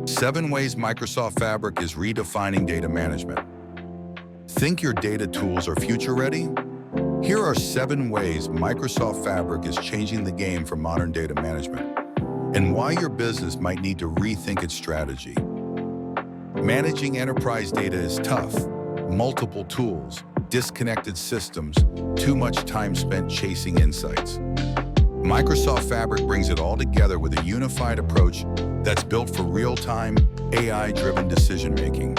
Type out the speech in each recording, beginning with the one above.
7 ways Microsoft Fabric is redefining data management. Think your data tools are future-ready? Here are 7 ways Microsoft Fabric is changing the game for modern data management, and why your business might need to rethink its strategy. Managing enterprise data is tough. Multiple tools, disconnected systems, too much time spent chasing insights. Microsoft Fabric brings it all together with a unified approach that's built for real-time, AI-driven decision-making.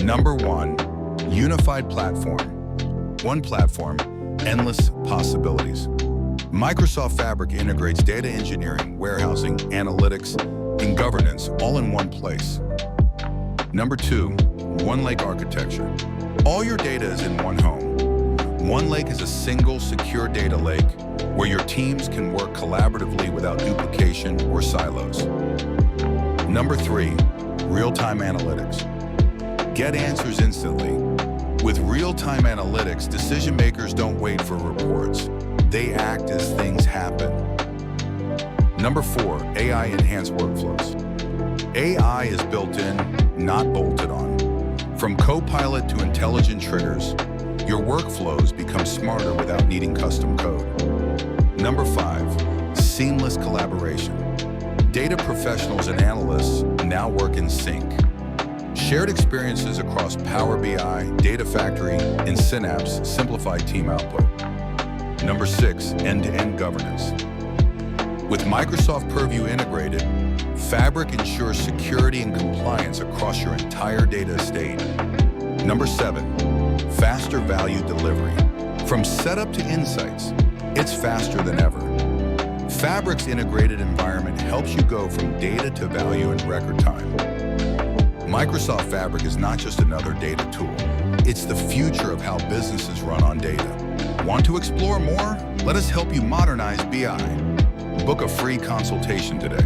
Number 1, unified platform. One platform, endless possibilities. Microsoft Fabric integrates data engineering, warehousing, analytics, and governance all in one place. Number 2, OneLake Architecture. All your data is in one home. OneLake is a single, secure data lake where your teams can work collaboratively without duplication or silos. Number 3, real-time analytics. Get answers instantly. With real-time analytics, decision makers don't wait for reports. They act as things happen. Number 4, AI-enhanced workflows. AI is built in, not bolted on. From Copilot to intelligent triggers, your workflows become smarter without needing custom code. Number 5, seamless collaboration. Data professionals and analysts now work in sync. Shared experiences across Power BI, Data Factory, and Synapse simplify team output. Number 6, end-to-end governance. With Microsoft Purview integrated, Fabric ensures security and compliance across your entire data estate. Number 7, faster value delivery. From setup to insights, it's faster than ever. Fabric's integrated environment helps you go from data to value in record time. Microsoft Fabric is not just another data tool. It's the future of how businesses run on data. Want to explore more? Let us help you modernize BI. Book a free consultation today.